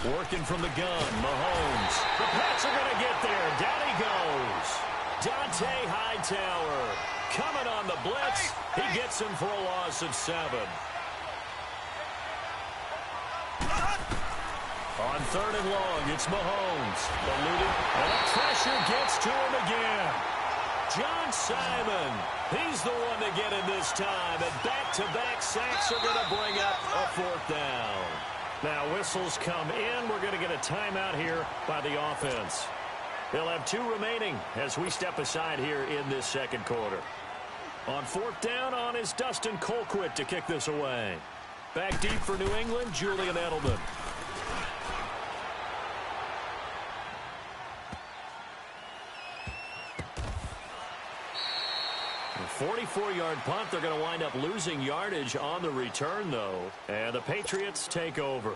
Working from the gun, Mahomes. The Pats are going to get there. Down he goes. Dante Hightower coming on the blitz. He gets him for a loss of 7. On 3rd and long, it's Mahomes. Eluded, and the pressure gets to him again. John Simon, he's the one to get in this time, and back-to-back sacks are going to bring up a 4th down. Now whistles come in. We're going to get a timeout here by the offense. They'll have 2 remaining as we step aside here in this 2nd quarter. On 4th down on is Dustin Colquitt to kick this away. Back deep for New England, Julian Edelman. 44-yard punt. They're going to wind up losing yardage on the return, though. And the Patriots take over.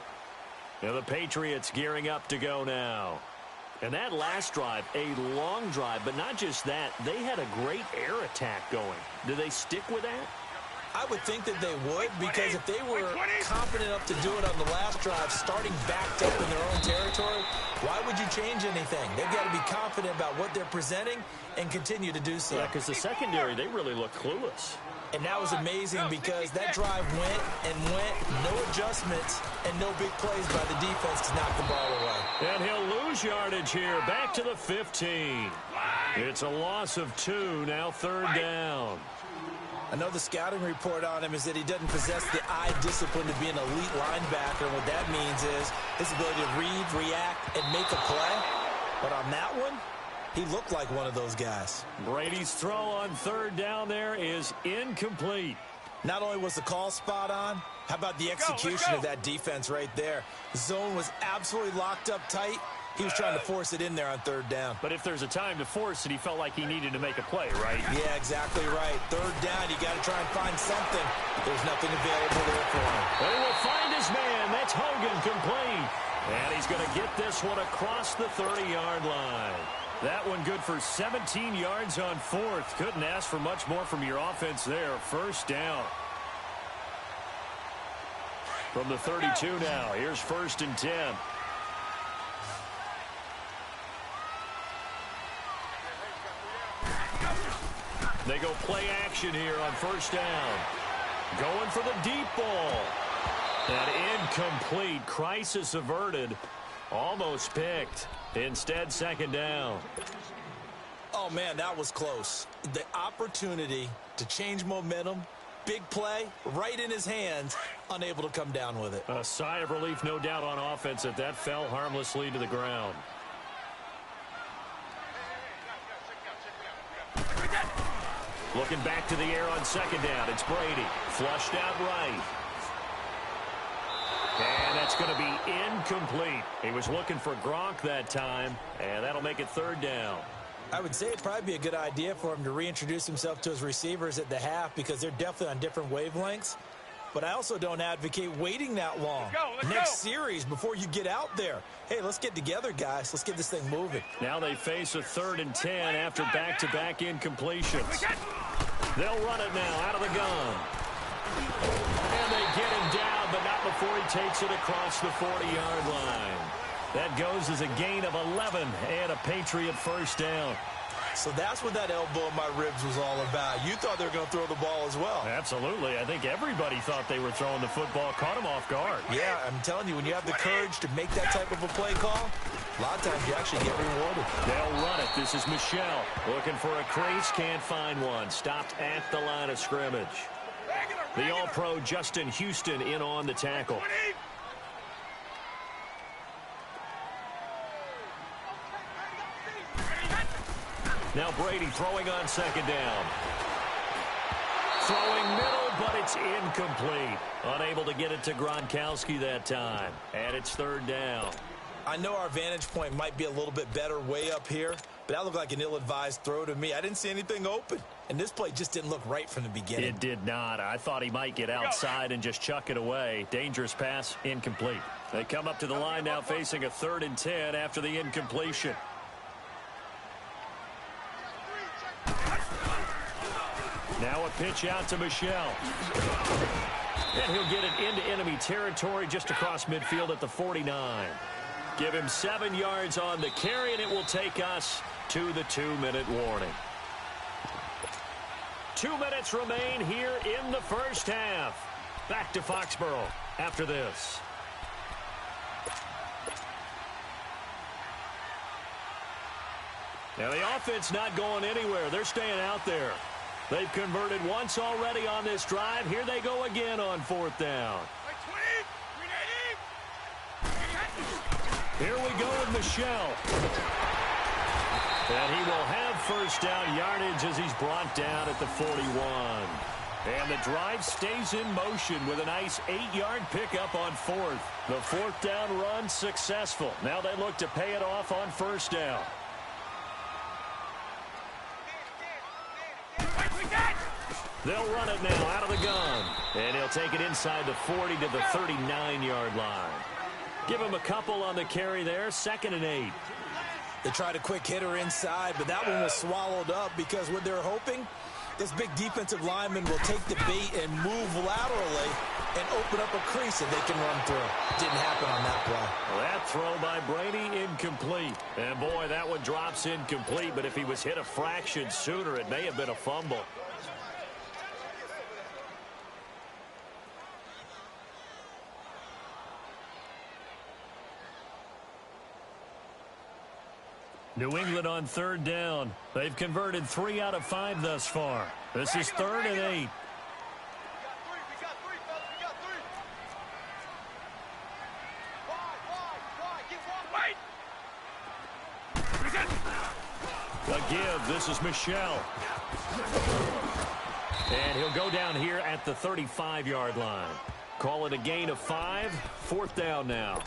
And the Patriots gearing up to go now. And that last drive, a long drive, but not just that. They had a great air attack going. Do they stick with that? I would think that they would, because if they were confident enough to do it on the last drive, starting backed up in their own territory, why would you change anything? They've got to be confident about what they're presenting and continue to do so. Yeah, because the secondary, they really look clueless. And that was amazing because that drive went and went, no adjustments, and no big plays by the defense to knock the ball away. And he'll lose yardage here, back to the 15. It's a loss of 2, now 3rd down. I know the scouting report on him is that he doesn't possess the eye discipline to be an elite linebacker. And what that means is his ability to read, react, and make a play. But on that one, he looked like one of those guys. Brady's throw on 3rd down there is incomplete. Not only was the call spot on, how about the execution of that defense right there? The zone was absolutely locked up tight. He was trying to force it in there on 3rd down. But if there's a time to force it, he felt like he needed to make a play, right? Yeah, exactly right. 3rd down, you got to try and find something. There's nothing available there for him. They will find his man. That's Hogan, complete. And he's going to get this one across the 30-yard line. That one good for 17 yards on 4th. Couldn't ask for much more from your offense there. 1st down. From the 32 now, here's 1st and 10. They go play action here on 1st down. Going for the deep ball. And incomplete. Crisis averted. Almost picked. Instead, 2nd down. Oh, man, that was close. The opportunity to change momentum, big play, right in his hands, unable to come down with it. A sigh of relief, no doubt, on offense that that fell harmlessly to the ground. Looking back to the air on 2nd down. It's Brady. Flushed out right. And that's going to be incomplete. He was looking for Gronk that time, and that'll make it 3rd down. I would say it'd probably be a good idea for him to reintroduce himself to his receivers at the half because they're definitely on different wavelengths. But I also don't advocate waiting that long. Next series before you get out there. Hey, let's get together, guys. Let's get this thing moving. Now they face a 3rd and 10 after back-to-back incompletions. They'll run it now out of the gun. And they get him down, but not before he takes it across the 40-yard line. That goes as a gain of 11 and a Patriot 1st down. So that's what that elbow in my ribs was all about. You thought they were going to throw the ball as well. Absolutely. I think everybody thought they were throwing the football, caught him off guard. Yeah, I'm telling you, when you have the courage to make that type of a play call, a lot of times you actually get rewarded. They'll run it. This is Michelle looking for a crease, can't find one. Stopped at the line of scrimmage. The All-Pro Justin Houston in on the tackle. Now Brady throwing on 2nd down. Throwing middle, but it's incomplete. Unable to get it to Gronkowski that time. And it's 3rd down. I know our vantage point might be a little bit better way up here, but that looked like an ill-advised throw to me. I didn't see anything open. And this play just didn't look right from the beginning. It did not. I thought he might get outside and just chuck it away. Dangerous pass, incomplete. They come up to the line now facing a 3rd and 10 after the incompletion. Now a pitch out to Michelle. And he'll get it into enemy territory just across midfield at the 49. Give him 7 yards on the carry, and it will take us to the 2-minute warning. 2 minutes remain here in the first half. Back to Foxborough after this. Now, the offense not going anywhere. They're staying out there. They've converted once already on this drive. Here they go again on 4th down. Here we go with Michelle. And he will have first down yardage as he's brought down at the 41. And the drive stays in motion with a nice 8-yard pickup on 4th. The 4th down run successful. Now they look to pay it off on first down. They'll run it now out of the gun. And he'll take it inside the 40 to the 39-yard line. Give him a couple on the carry there. 2nd and 8. They tried a quick hitter inside, but that one was swallowed up because what they're hoping, this big defensive lineman will take the bait and move laterally and open up a crease that they can run through. Didn't happen on that play. Well, that throw by Brady incomplete. And, boy, that one drops incomplete, but if he was hit a fraction sooner, it may have been a fumble. New England on 3rd down. They've converted 3 out of 5 thus far. This is 3rd and 8. A give. This is Michelle. And he'll go down here at the 35-yard line. Call it a gain of 5. 4th down now.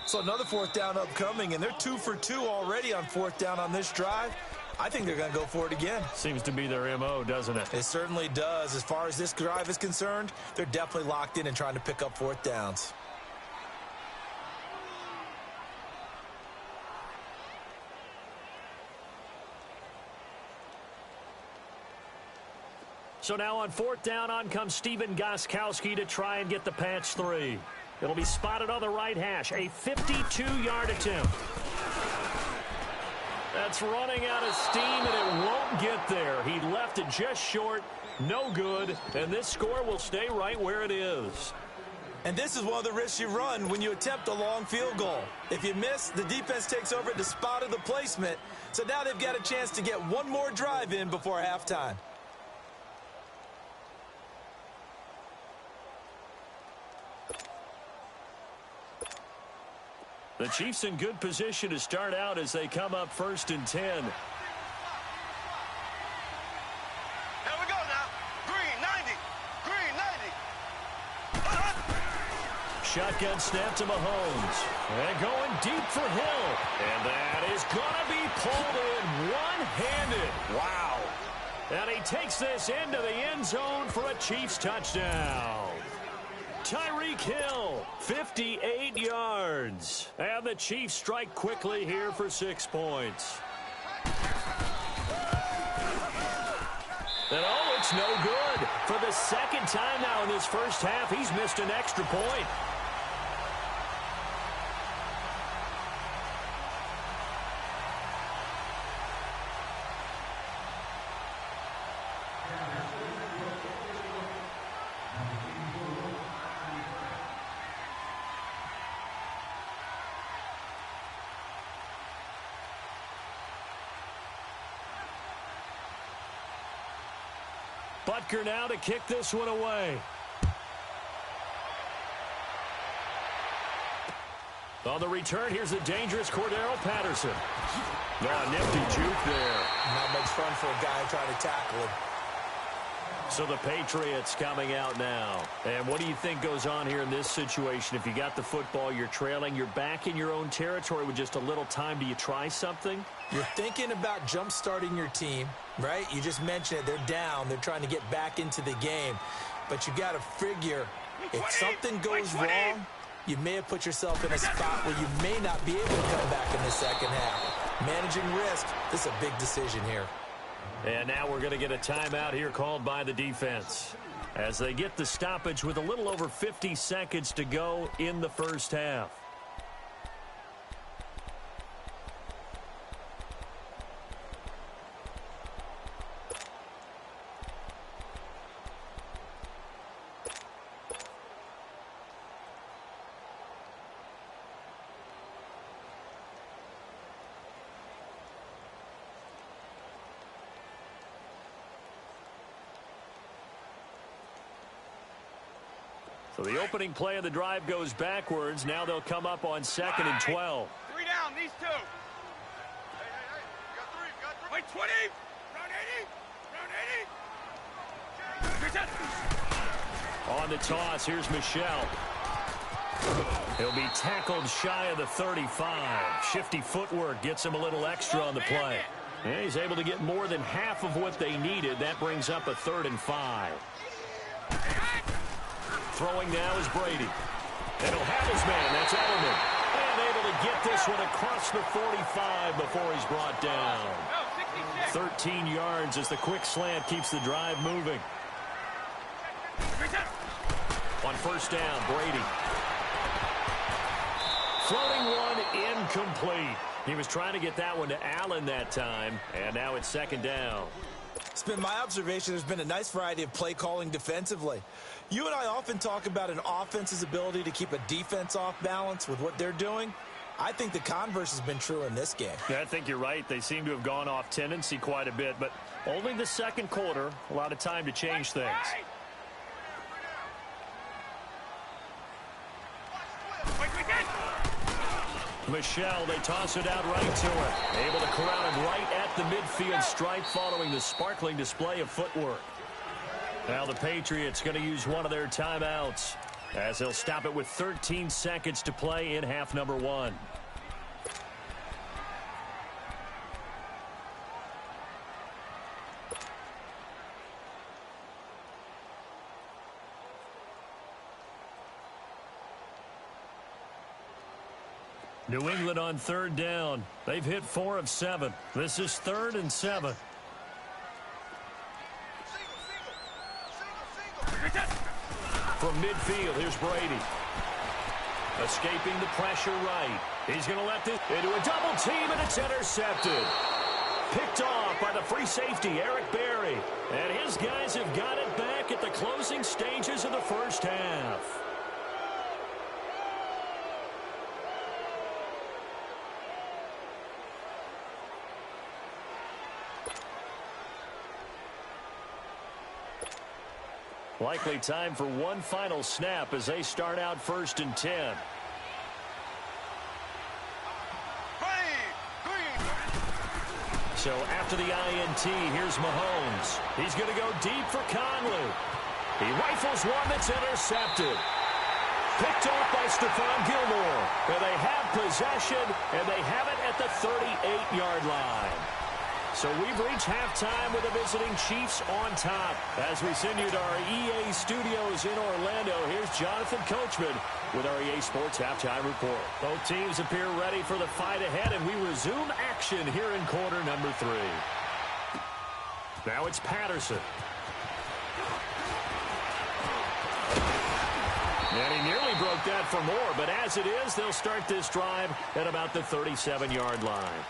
So another 4th down upcoming, and they're 2 for 2 already on 4th down on this drive. I think they're going to go for it again. Seems to be their M.O., doesn't it? It certainly does. As far as this drive is concerned, they're definitely locked in and trying to pick up 4th downs. So now on 4th down, on comes Steven Gostkowski to try and get the patch 3. It'll be spotted on the right hash. A 52-yard attempt. That's running out of steam, and it won't get there. He left it just short. No good. And this score will stay right where it is. And this is one of the risks you run when you attempt a long field goal. If you miss, the defense takes over at the spot of the placement. So now they've got a chance to get one more drive in before halftime. The Chiefs in good position to start out as they come up 1st and 10. Here we go now. Green 90. Green 90. Shotgun snap to Mahomes. And going deep for Hill. And that is going to be pulled in one-handed. Wow. And he takes this into the end zone for a Chiefs touchdown. Tyreek Hill, 58 yards. And the Chiefs strike quickly here for 6 points. And oh, it's no good. For the 2nd time now in this first half, he's missed an extra point. Butker now to kick this one away. On the return, here's the dangerous Cordero Patterson. Oh, nifty juke there. Not much fun for a guy trying to tackle him. So the Patriots coming out now. And what do you think goes on here in this situation? If you got the football, you're trailing, you're back in your own territory with just a little time. Do you try something? You're thinking about jump-starting your team, right? You just mentioned it. They're down. They're trying to get back into the game. But you got to figure, if something goes wrong, you may have put yourself in a spot where you may not be able to come back in the second half. Managing risk, this is a big decision here. And now we're going to get a timeout here called by the defense as they get the stoppage with a little over 50 seconds to go in the first half. So the opening play of the drive goes backwards. Now they'll come up on 2nd and 12. 3 down, these 2. Hey. You got 3, you got 3. Wait, 20. Round 80. On the toss, here's Michelle. He'll be tackled shy of the 35. Shifty footwork gets him a little extra on the play. And he's able to get more than half of what they needed. That brings up a 3rd and 5. Throwing now is Brady. And he'll have his man. That's Edelman. And able to get this one across the 45 before he's brought down. 13 yards as the quick slant keeps the drive moving. On 1st down, Brady. Floating one, incomplete. He was trying to get that one to Allen that time, and now it's 2nd down. It's been my observation there's been a nice variety of play calling defensively. You and I often talk about an offense's ability to keep a defense off balance with what they're doing. I think the converse has been true in this game. Yeah, I think you're right. They seem to have gone off tendency quite a bit, but only the 2nd quarter, a lot of time to change things. Michelle, they toss it out right to her. Able to corral him right at the midfield stripe following the sparkling display of footwork. Now the Patriots going to use one of their timeouts as they'll stop it with 13 seconds to play in half number 1. New England on 3rd down. They've hit 4 of 7. This is 3rd and 7. From midfield, here's Brady. Escaping the pressure right. He's going to let this into a double team, and it's intercepted. Picked off by the free safety, Eric Berry. And his guys have got it back at the closing stages of the 1st half. Likely time for one final snap as they start out 1st and 10. So after the INT, here's Mahomes. He's going to go deep for Conley. He rifles one that's intercepted. Picked off by Stephon Gilmore. And they have possession, and they have it at the 38-yard line. So we've reached halftime with the visiting Chiefs on top. As we send you to our EA studios in Orlando, here's Jonathan Coachman with our EA Sports Halftime Report. Both teams appear ready for the fight ahead, and we resume action here in quarter number 3. Now it's Patterson. And he nearly broke that for more, but as it is, they'll start this drive at about the 37-yard line.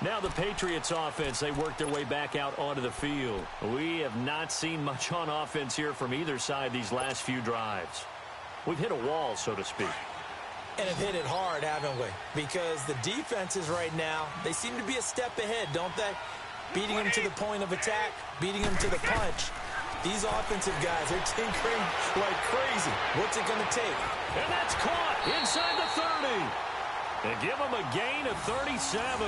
Now the Patriots offense, they work their way back out onto the field. We have not seen much on offense here from either side these last few drives. We've hit a wall, so to speak. And have hit it hard, haven't we? Because the defenses right now, they seem to be a step ahead, don't they? Beating them to the point of attack, beating them to the punch. These offensive guys, they're tinkering like crazy. What's it going to take? And that's caught inside the 30. And give them a gain of 37.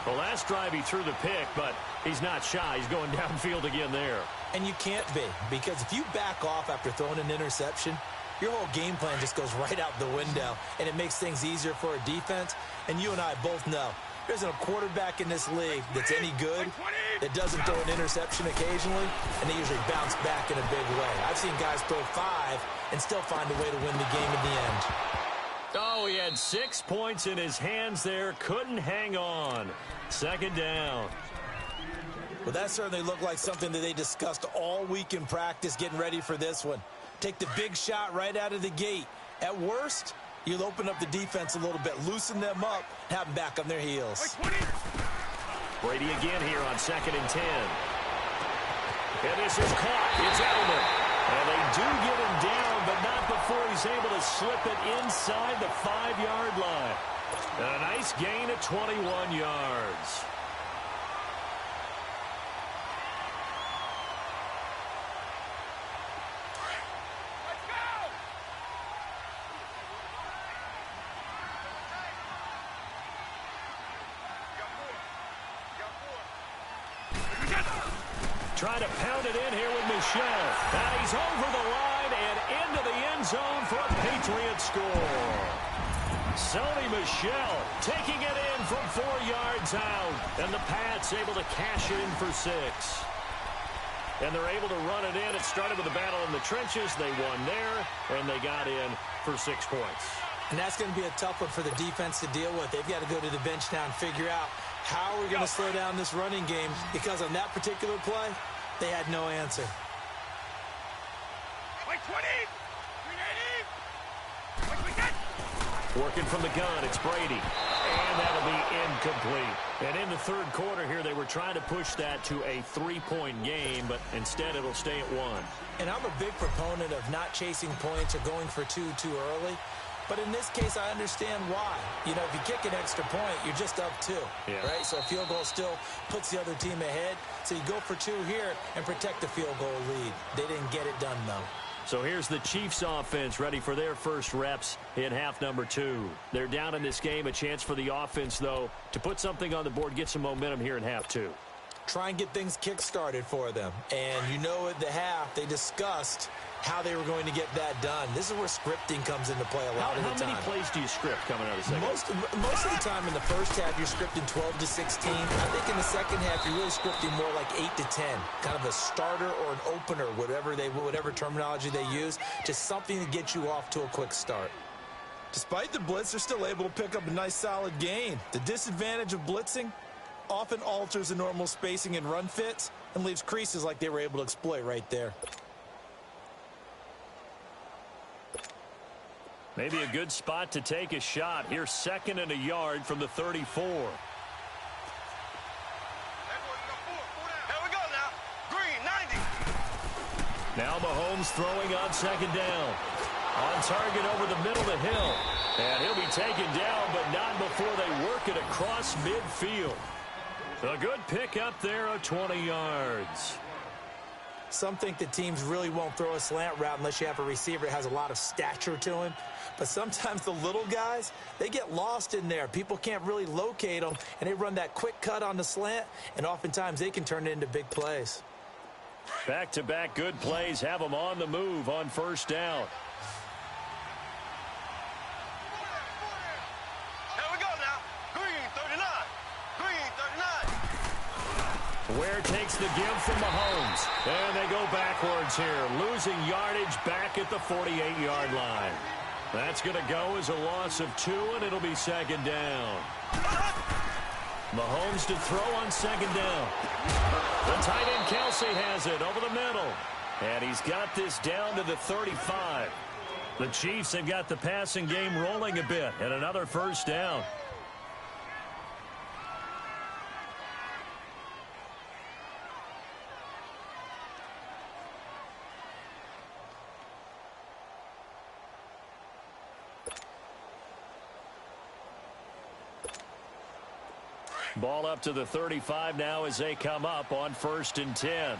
The last drive he threw the pick, but he's not shy. He's going downfield again there. And you can't be, because if you back off after throwing an interception, your whole game plan just goes right out the window, and it makes things easier for a defense. And you and I both know there isn't a quarterback in this league that's any good that doesn't throw an interception occasionally, and they usually bounce back in a big way. I've seen guys throw 5 and still find a way to win the game in the end. Oh, he had 6 points in his hands there. Couldn't hang on. 2nd down. Well, that certainly looked like something that they discussed all week in practice getting ready for this one. Take the big shot right out of the gate. At worst, you'll open up the defense a little bit, loosen them up, have them back on their heels. Brady again here on 2nd and 10. And this is caught. It's Edelman. And they do get him down, but not before he's able to slip it inside the 5-yard line. And a nice gain of 21 yards. Trying to pound it in here with Michel. And he's over the line and into the end zone for a Patriot score. Sony Michel taking it in from 4 yards out. And the Pats able to cash it in for 6. And they're able to run it in. It started with a battle in the trenches. They won there, and they got in for 6 points. And that's going to be a tough one for the defense to deal with. They've got to go to the bench now and figure out how we're going to slow down this running game, because on that particular play, they had no answer. Wait, 20! 380! Working from the gun, it's Brady. And that'll be incomplete. And in the third quarter here, they were trying to push that to a 3-point game, but instead it'll stay at 1. And I'm a big proponent of not chasing points or going for 2 too early. But in this case, I understand why. You know, if you kick an extra point, you're just up 2, right? So a field goal still puts the other team ahead. So you go for 2 here and protect the field goal lead. They didn't get it done, though. So here's the Chiefs offense ready for their first reps in half number 2. They're down in this game. A chance for the offense, though, to put something on the board, get some momentum here in half 2. Try and get things kick-started for them. And you know at the half, they discussed how they were going to get that done. This is where scripting comes into play a lot of the time. How many plays do you script coming out of the second? Most of the time in the first half, you're scripting 12 to 16. I think in the second half, you're really scripting more like 8 to 10. Kind of a starter or an opener, whatever terminology they use. Just something to get you off to a quick start. Despite the blitz, they're still able to pick up a nice solid gain. The disadvantage of blitzing often alters the normal spacing and run fits and leaves creases like they were able to exploit right there. Maybe a good spot to take a shot. Here's 2nd and a yard from the 34. Here we go now. Green, 90. Now Mahomes throwing on 2nd down. On target over the middle to Hill. And he'll be taken down, but not before they work it across midfield. A good pick up there of 20 yards. Some think that teams really won't throw a slant route unless you have a receiver that has a lot of stature to him. But sometimes the little guys, they get lost in there. People can't really locate them, and they run that quick cut on the slant, and oftentimes they can turn it into big plays. Back-to-back good plays have them on the move on 1st down. Here we go now. Green, 39. Green, 39. Ware takes the give from Mahomes. And they go backwards here, losing yardage back at the 48-yard line. That's going to go as a loss of 2, and it'll be 2nd down. Mahomes to throw on 2nd down. The tight end Kelsey has it over the middle. And he's got this down to the 35. The Chiefs have got the passing game rolling a bit, and another 1st down. Ball up to the 35 now as they come up on 1st and 10.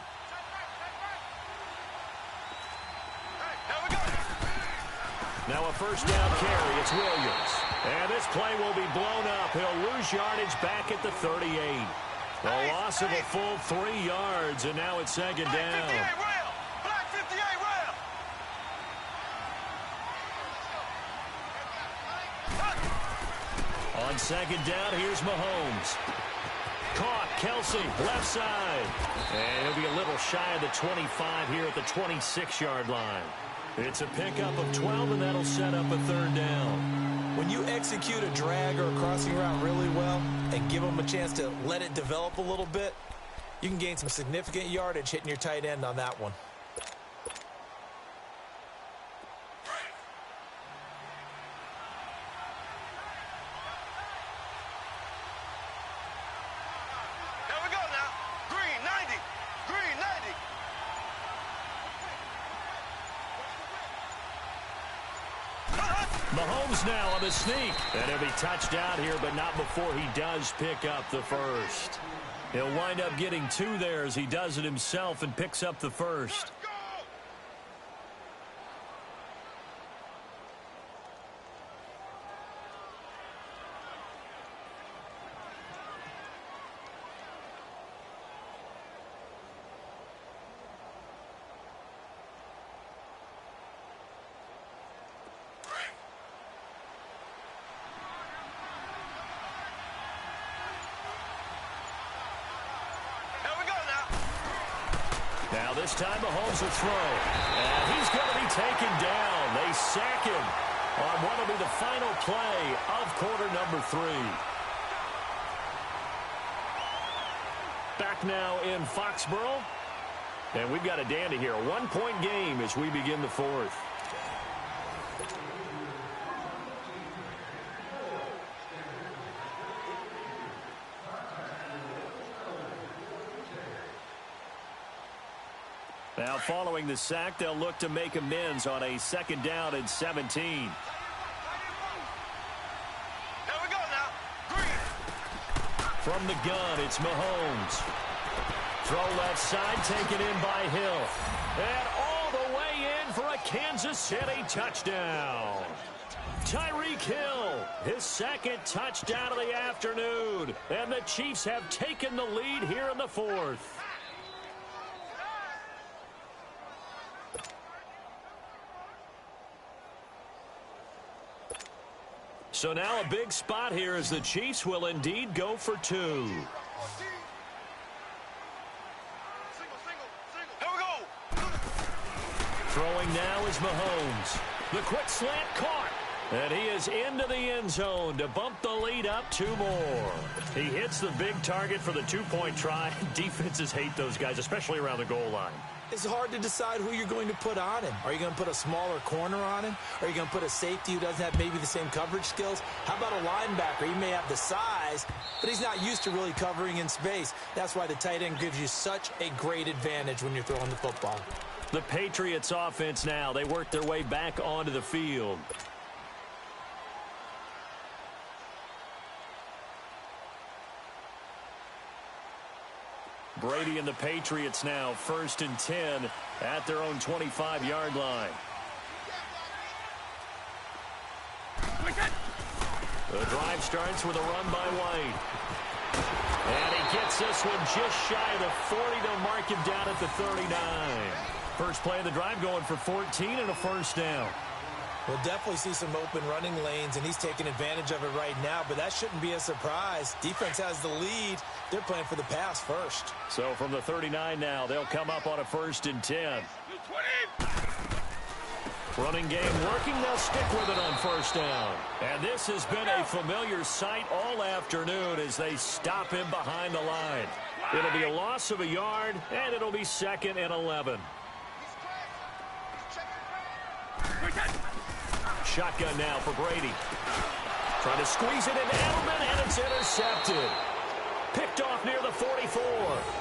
Now a 1st down carry. It's Williams. And this play will be blown up. He'll lose yardage back at the 38. A loss of a full 3 yards, and now it's 2nd down. Black 58 rail. On 2nd down, here's Mahomes. Caught, Kelsey, left side. And he'll be a little shy of the 25 here at the 26-yard line. It's a pickup of 12, and that'll set up a 3rd down. When you execute a drag or a crossing route really well and give them a chance to let it develop a little bit, you can gain some significant yardage hitting your tight end on that one. Here we go now. Green, 90. Green, 90. Mahomes now on the sneak. And he'll be touched out here, but not before he does pick up the 1st. He'll wind up getting 2 there as he does it himself and picks up the 1st. Now this time Mahomes will throw. And he's going to be taken down. They sack him on what will be the final play of quarter number 3. Back now in Foxborough. And we've got a dandy here. A 1-point game as we begin the 4th. Now, following the sack, they'll look to make amends on a 2nd down and 17. There we go now. Green. From the gun, it's Mahomes. Throw left side, taken in by Hill. And all the way in for a Kansas City touchdown. Tyreek Hill, his 2nd touchdown of the afternoon. And the Chiefs have taken the lead here in the 4th. So now a big spot here as the Chiefs will indeed go for 2. Single. Here we go. Throwing now is Mahomes. The quick slant caught. And he is into the end zone to bump the lead up 2 more. He hits the big target for the 2-point try. Defenses hate those guys, especially around the goal line. It's hard to decide who you're going to put on him. Are you going to put a smaller corner on him? Are you going to put a safety who doesn't have maybe the same coverage skills? How about a linebacker? He may have the size, but he's not used to really covering in space. That's why the tight end gives you such a great advantage when you're throwing the football. The Patriots offense now. They work their way back onto the field. Brady and the Patriots now 1st and 10 at their own 25-yard line. The drive starts with a run by White. And he gets this one just shy of the 40. They'll mark him down at the 39. First play of the drive going for 14 and a 1st down. We'll definitely see some open running lanes, and he's taking advantage of it right now, but that shouldn't be a surprise. Defense has the lead. They're playing for the pass first. So from the 39 now, they'll come up on a 1st and 10. Running game working. They'll stick with it on 1st down. And this has been a familiar sight all afternoon as they stop him behind the line. It'll be a loss of a yard, and it'll be 2nd and 11. Shotgun now for Brady. Trying to squeeze it into Edelman, and it's intercepted. Picked off near the 44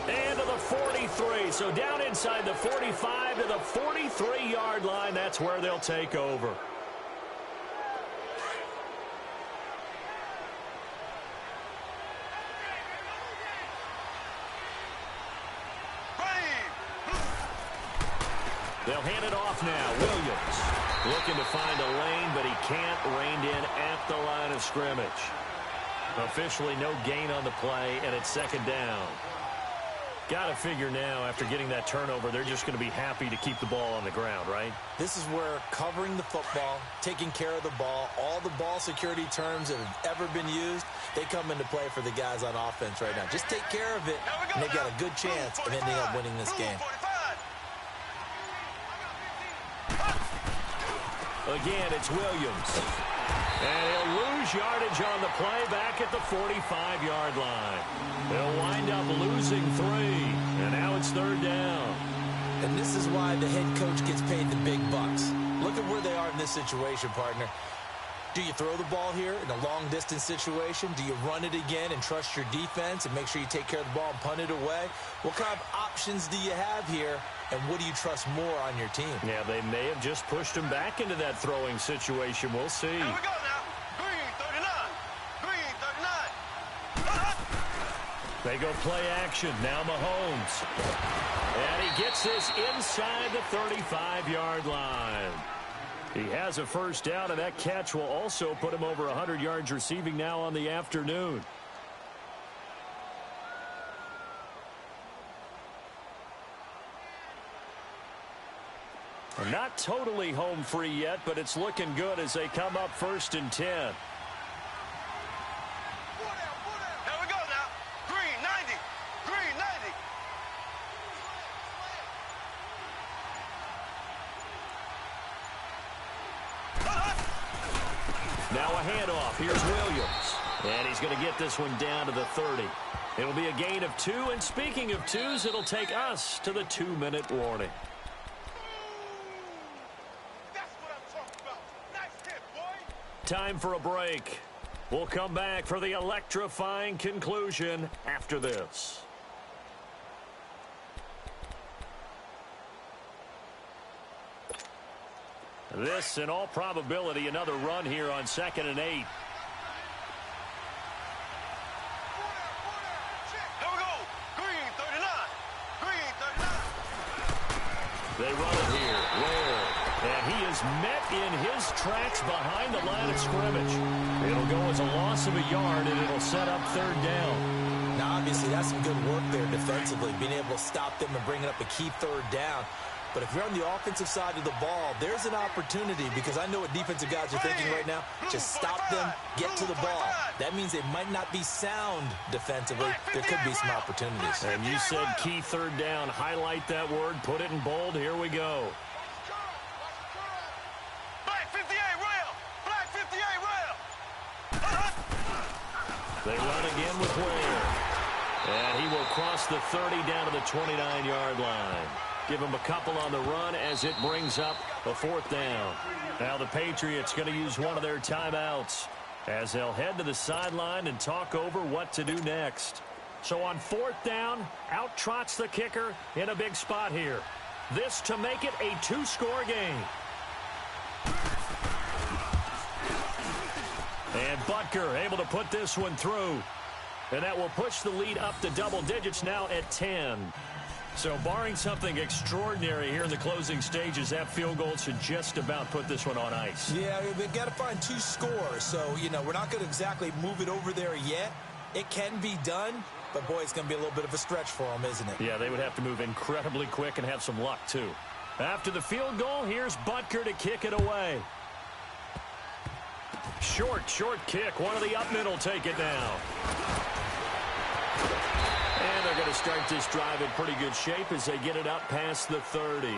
and to the 43. So down inside the 45 to the 43-yard line. That's where they'll take over. They'll hand it off now. Williams looking to find a lane, but he can't. Reined in at the line of scrimmage. Officially no gain on the play, and it's 2nd down. Got to figure now, after getting that turnover, they're just going to be happy to keep the ball on the ground, right? This is where covering the football, taking care of the ball, all the ball security terms that have ever been used, they come into play for the guys on offense right now. Just take care of it, and they've got a good chance of ending up winning this game. Again, it's Williams. And he'll lose yardage on the play back at the 45-yard line. They'll wind up losing 3. And now it's 3rd down. And this is why the head coach gets paid the big bucks. Look at where they are in this situation, partner. Do you throw the ball here in a long-distance situation? Do you run it again and trust your defense and make sure you take care of the ball and punt it away? What kind of options do you have here, and what do you trust more on your team? Yeah, they may have just pushed him back into that throwing situation. We'll see. Here we go now. Green 39. Green 39. They go play action. Now Mahomes. And he gets this inside the 35-yard line. He has a 1st down, and that catch will also put him over 100 yards receiving now on the afternoon. Not totally home free yet, but it's looking good as they come up 1st and 10. Here we go now. Green 90. Green 90. Now a handoff. Here's Williams. And he's going to get this one down to the 30. It'll be a gain of 2. And speaking of 2s, it'll take us to the 2-minute warning. That's what I'm talking about. Nice hit, boy. Time for a break. We'll come back for the electrifying conclusion after this. This, in all probability, another run here on 2nd and 8. Here we go. Green 39. Green 39. They run it here. Ware. And he is met in his tracks behind the line of scrimmage. It'll go as a loss of a yard, and it'll set up 3rd down. Now, obviously, that's some good work there defensively, being able to stop them and bring it up a key 3rd down. But if you're on the offensive side of the ball, there's an opportunity, because I know what defensive guys are thinking right now. Just stop them, get to the ball. That means they might not be sound defensively. There could be some opportunities. And you said key 3rd down. Highlight that word. Put it in bold. Here we go. Black 58 rail. Black 58 rail. They run again with Ware. And he will cross the 30 down to the 29-yard line. Give him a couple on the run as it brings up a 4th down. Now the Patriots going to use one of their timeouts as they'll head to the sideline and talk over what to do next. So on 4th down, out trots the kicker in a big spot here. This to make it a 2-score game. And Butker able to put this one through. And that will push the lead up to double digits now at 10. So barring something extraordinary here in the closing stages, that field goal should just about put this one on ice. Yeah, we've got to find 2 scores. So, we're not going to exactly move it over there yet. It can be done, but, boy, it's going to be a little bit of a stretch for them, isn't it? Yeah, they would have to move incredibly quick and have some luck, too. After the field goal, here's Butker to kick it away. Short kick. One of the up men will take it now. And they're going to start this drive in pretty good shape as they get it up past the 30.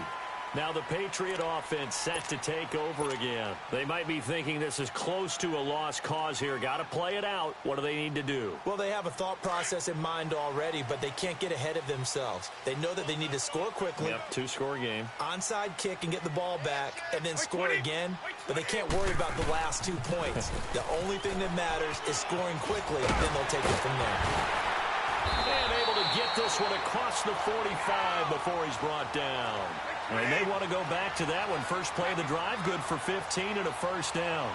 Now the Patriot offense set to take over again. They might be thinking this is close to a lost cause here. Got to play it out. What do they need to do? Well, they have a thought process in mind already, but they can't get ahead of themselves. They know that they need to score quickly. Yep, 2-score game. Onside kick and get the ball back and then score again, but they can't worry about the last 2 points. The only thing that matters is scoring quickly, then they'll take it from there. And able to get this one across the 45 before he's brought down. And they want to go back to that one. First play of the drive, good for 15 and a 1st down.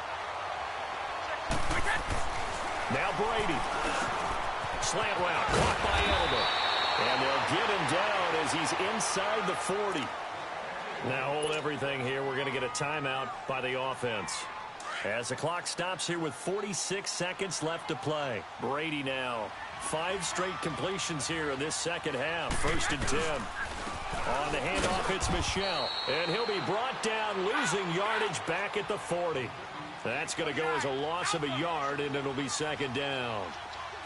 Now Brady. Slant route, caught by Elder. And they'll get him down as he's inside the 40. Now hold everything here. We're going to get a timeout by the offense. As the clock stops here with 46 seconds left to play. Brady now. 5 straight completions here in this 2nd half. 1st and 10. On the handoff, it's Michel. And he'll be brought down, losing yardage back at the 40. That's going to go as a loss of a yard, and it'll be 2nd down.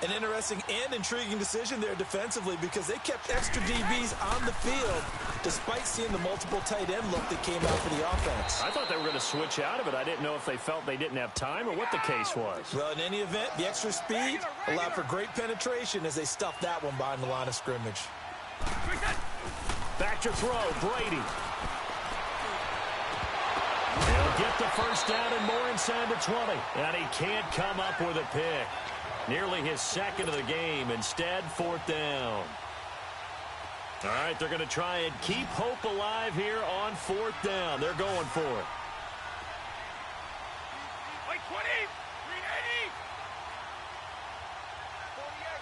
An interesting and intriguing decision there defensively, because they kept extra DBs on the field despite seeing the multiple tight end look that came out for the offense. I thought they were going to switch out of it. I didn't know if they felt they didn't have time or what the case was. Well, in any event, the extra speed allowed for great penetration as they stuffed that one behind the line of scrimmage. Back to throw, Brady. He'll get the 1st down and more inside the 20. And he can't come up with a pick. Nearly his 2nd of the game. Instead, 4th down. All right, they're going to try and keep hope alive here on 4th down. They're going for it. White 20. 380. 48,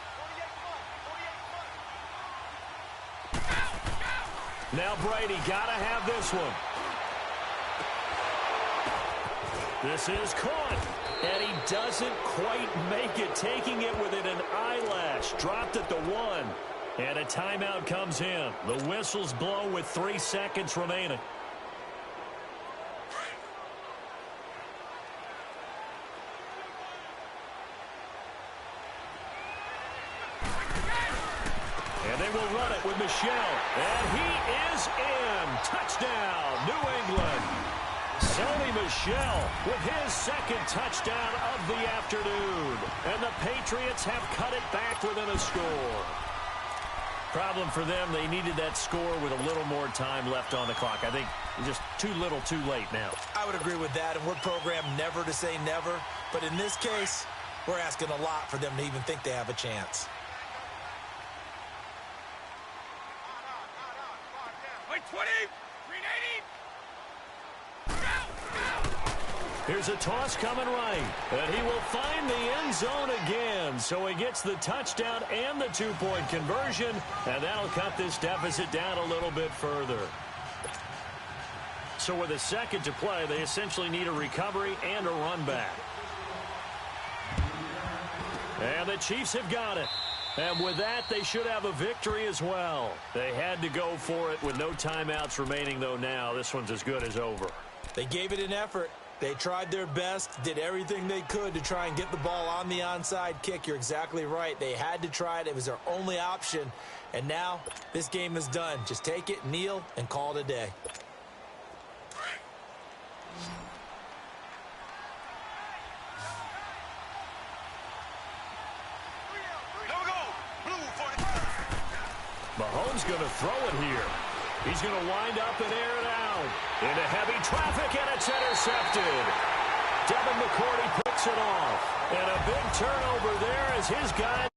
48, Now Brady got to have this one. This is caught. And he doesn't quite make it, taking it within an eyelash. Dropped at the 1. And a timeout comes in. The whistles blow with 3 seconds remaining. And they will run it with Michel. And he is in. Touchdown, New England. Sony Michel with his second touchdown of the afternoon. And the Patriots have cut it back within a score. Problem for them, they needed that score with a little more time left on the clock. I think just too little too late now. I would agree with that, and we're programmed never to say never. But in this case, we're asking a lot for them to even think they have a chance. Wait, 20, 380. Here's a toss coming right, and he will find the end zone again. So he gets the touchdown and the two-point conversion, and that'll cut this deficit down a little bit further. So with a second to play, they essentially need a recovery and a run back. And the Chiefs have got it. And with that, they should have a victory as well. They had to go for it with no timeouts remaining, though now. This one's as good as over. They gave it an effort. They tried their best, did everything they could to try and get the ball on the onside kick. You're exactly right. They had to try it. It was their only option. And now this game is done. Just take it, kneel, and call it a day. Mahomes going to throw it here. He's going to wind up and air it out. Into heavy traffic, and it's intercepted. Devin McCourty picks it off. And a big turnover there as his guy